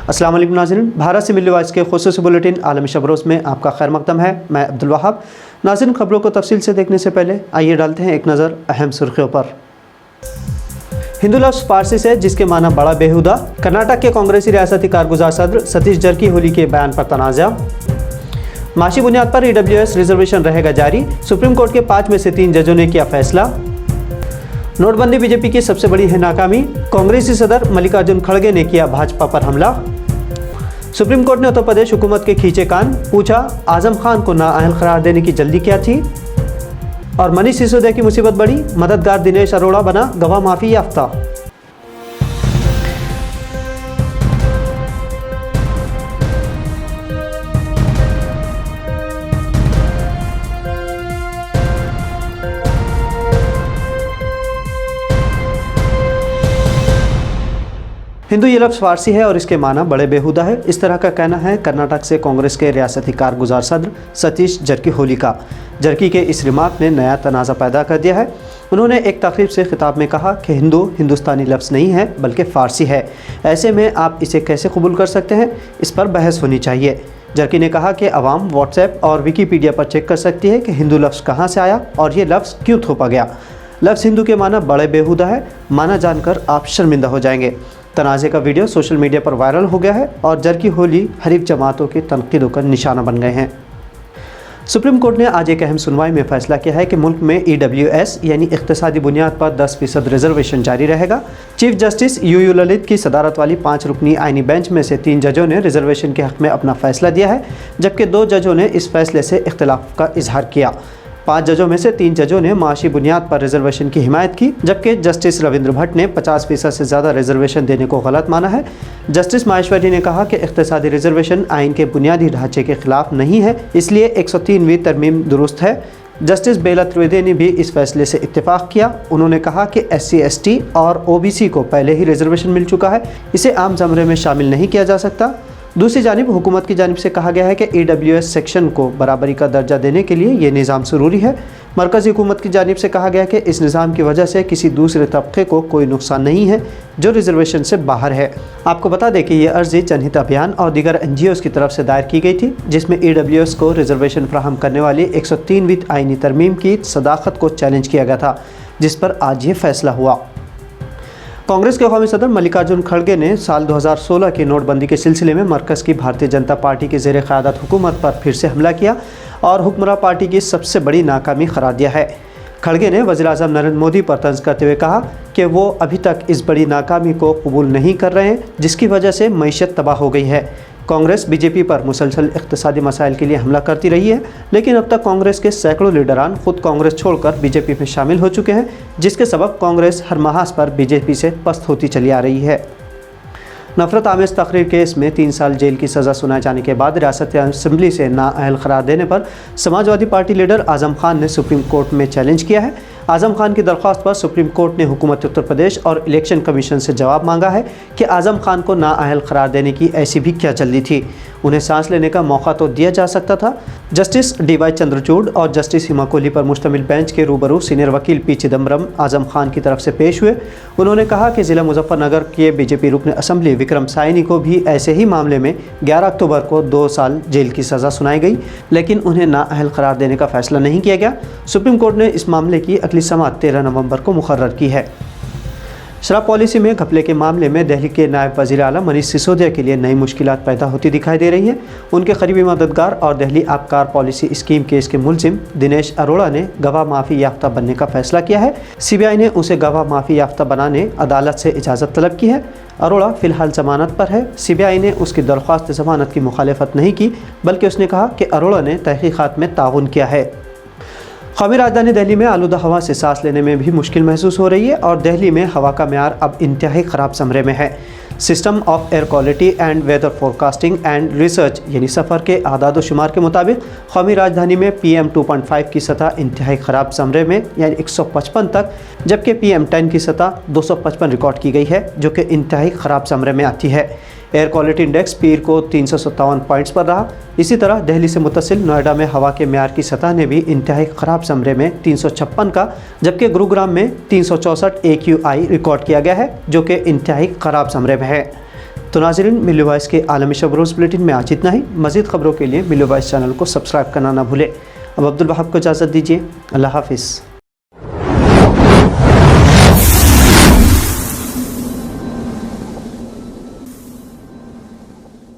अस्सलाम वालेकुम नाज़रीन, भारत से मिलने वाइस के खुसूसी बुलेटिन आलमी शबरोज़ में आपका खैर मकदम है। मैं अब्दुल वहाब। नाज़रीन, खबरों को तफसील से देखने से पहले आइए डालते हैं एक नज़र अहम सुर्खियों पर। हिंदू लफ्ज़ फारसी से जिसके माना बड़ा बेहुदा। कर्नाटक के कांग्रेसी रियासती कारगुजार सदर सतीश जरकीहोली के बयान पर तनाज़ा। माशी बुनियाद पर EWS रिजर्वेशन रहेगा जारी, सुप्रीम कोर्ट के 5 में से 3 जजों ने किया फैसला। नोटबंदी बीजेपी की सबसे बड़ी है नाकामी, कांग्रेसी सदर मल्लिकार्जुन खड़गे ने किया भाजपा पर हमला। सुप्रीम कोर्ट ने उत्तर प्रदेश हुकूमत के खींचे कान, पूछा आजम खान को नाअहल करार देने की जल्दी क्या थी। और मनीष सिसोदिया की मुसीबत बढ़ी, मददगार दिनेश अरोड़ा बना गवाह माफी याफ्ता। हिंदू ये लफ्ज़ फारसी है और इसके माना बड़े बेहुदा है, इस तरह का कहना है कर्नाटक से कांग्रेस के रियासती कारगुजार सदर सतीश जरकीहोली का। जरकी के इस रिमार्क ने नया तनाज़ा पैदा कर दिया है। उन्होंने एक तकरीब से खिताब में कहा कि हिंदू हिंदुस्तानी लफ्ज़ नहीं है बल्कि फ़ारसी है, ऐसे में आप इसे कैसे कबूल कर सकते हैं, इस पर बहस होनी चाहिए। जरकी ने कहा कि अवाम व्हाट्सएप और विकीपीडिया पर चेक कर सकती है कि हिंदू लफ्ज़ कहाँ से आया और ये लफ्ज़ क्यों थोपा गया। लफ्ज़ हिंदू के माना बड़े बेहुदा है, माना जानकर आप शर्मिंदा हो जाएंगे। तनाज़े का वीडियो सोशल मीडिया पर वायरल हो गया है और जरकीहोली हरीफ जमातों की तनकीदों का निशाना बन गए हैं। सुप्रीम कोर्ट ने आज एक अहम सुनवाई में फैसला किया है कि मुल्क में EWS यानी इख्तिसादी बुनियाद पर 10% रिजर्वेशन जारी रहेगा। चीफ जस्टिस UU ललित की सदारत वाली 5 रुकनी आइनी बेंच में से 3 जजों ने रिजर्वेशन के हक़ में अपना फैसला दिया है, जबकि 2 जजों ने इस फैसले से इख्तिलाफ का इजहार किया। 5 जजों में से 3 जजों ने माशी बुनियाद पर रिजर्वेशन की हिमायत की, जबकि जस्टिस रविंद्र भट्ट ने 50% से ज़्यादा रिजर्वेशन देने को गलत माना है। जस्टिस माहेश्वरी ने कहा कि इख्तिसादी रिजर्वेशन आइन के बुनियादी ढांचे के खिलाफ नहीं है, इसलिए 103वीं तरमीम दुरुस्त है। जस्टिस बेला त्रिवेदी ने भी इस फैसले से इत्तेफाक किया। उन्होंने कहा कि SC ST और OBC को पहले ही रिजर्वेशन मिल चुका है, इसे आम ज़मरे में शामिल नहीं किया जा सकता। दूसरी जानिब हुकूमत की जानिब से कहा गया है कि EWS सेक्शन को बराबरी का दर्जा देने के लिए ये निज़ाम ज़रूरी है। मरकज़ी हुकूमत की जानिब से कहा गया कि इस निज़ाम की वजह से किसी दूसरे तबके को कोई नुकसान नहीं है जो रिजर्वेशन से बाहर है। आपको बता दें कि ये अर्ज़ी जनहित अभियान और दीगर NGOs की तरफ से दायर की गई थी, जिसमें EWS को रिजर्वेशन फराहम करने वाली 103वीं आइनी तरमीम की सदाकत को चैलेंज किया गया था, जिस पर आज ये फैसला हुआ। कांग्रेस के कौमी सदर मल्लिकार्जुन खड़गे ने साल 2016 की नोटबंदी के सिलसिले में मरकज़ की भारतीय जनता पार्टी की ज़ेर क़यादत हुकूमत पर फिर से हमला किया और हुक्मरान पार्टी की सबसे बड़ी नाकामी करार दिया है। खड़गे ने वज़ीर-ए-आज़म नरेंद्र मोदी पर तंज़ करते हुए कहा कि वो अभी तक इस बड़ी नाकामी को कबूल नहीं कर रहे हैं, जिसकी वजह से मईशत तबाह हो गई है। कांग्रेस BJP पर मुसलसल इक़्तिसादी मसाइल के लिए हमला करती रही है, लेकिन अब तक कांग्रेस के सैकड़ों लीडरान खुद कांग्रेस छोड़कर BJP में शामिल हो चुके हैं, जिसके सबब कांग्रेस हर महाज पर BJP से पस्त होती चली आ रही है। नफरत आमेज़ तकरीर केस में 3 साल जेल की सज़ा सुनाए जाने के बाद रियासती असम्बली से नाअहल करार देने पर समाजवादी पार्टी लीडर आज़म खान ने सुप्रीम कोर्ट में चैलेंज किया है। आज़म खान की दरख्वास्त पर सुप्रीम कोर्ट ने हुकूमत उत्तर प्रदेश और इलेक्शन कमीशन से जवाब मांगा है कि आज़म खान को नाअहल करार देने की ऐसी भी क्या जल्दी थी, उन्हें सांस लेने का मौका तो दिया जा सकता था। जस्टिस DY चंद्रचूड़ और जस्टिस हिमा कोहली पर मुश्तमिल बेंच के रूबरू सीनियर वकील P चिदम्बरम आज़म खान की तरफ से पेश हुए। उन्होंने कहा कि ज़िला मुजफ्फरनगर के BJP रुकन असम्बली विक्रम साइनी को भी ऐसे ही मामले में 11 अक्टूबर को 2 साल जेल की सज़ा सुनाई गई, लेकिन उन्हें नाअहल करार देने का फैसला नहीं किया गया। सुप्रीम कोर्ट ने इस मामले की अगली समाअत 13 नवंबर को मुकर्रर की है। शराब पॉलिसी में घपले के मामले में दिल्ली के नायब वज़ीर आला मनीष सिसोदिया के लिए नई मुश्किलात पैदा होती दिखाई दे रही हैं। उनके करीबी मददगार और दिल्ली आबकार पॉलिसी स्कीम केस के मुलजिम दिनेश अरोड़ा ने गवाह माफ़ी याफ्ता बनने का फैसला किया है। CBI ने उसे गवाह माफ़ी याफ्ता बनाने अदालत से इजाज़त तलब की है। अरोड़ा फ़िलहाल ज़मानत पर है। CBI ने उसकी दरख्वास्त ज़मानत की मुखालफत नहीं की, बल्कि उसने कहा कि अरोड़ा ने तहक़ीक़ात में ताउन किया है। कौमी राजधानी दिल्ली में आलूदा हवा से सांस लेने में भी मुश्किल महसूस हो रही है और दिल्ली में हवा का म्यार अब इंतहाई ख़राब ज़मरे में है। System of air quality and weather forecasting and research यानी सफ़र के आदाद शुमार के मुताबिक कौमी राजधानी में PM 2.5 की सतह इंतहाई ख़राब ज़मरे में यानी 155 तक, जबकि PM 10 की सतह 255 रिकॉर्ड की गई है, जो कि इंतहाई ख़राब ज़मरे में आती है। एयर क्वालिटी इंडेक्स पीर को 357 पॉइंट्स पर रहा। इसी तरह दिल्ली से मुत्तसिल नोएडा में हवा के म्यार की सतह ने भी इंतहाई ख़राब ज़मरे में 356 का, जबकि गुरुग्राम में 364 AQI रिकॉर्ड किया गया है, जो कि इंतहाई ख़राब ज़मरे में है। तो नाज़रीन, मिल्ली वॉइस के आलमी शब रोज़ बुलेटिन में आज इतना ही। मज़ीद ख़बरों के लिए मिल्ली वॉइस चैनल को सब्सक्राइब करना ना भूलें। अब अब्दुल वहाब को इजाज़त दीजिए। अल्लाह हाफ़िज़।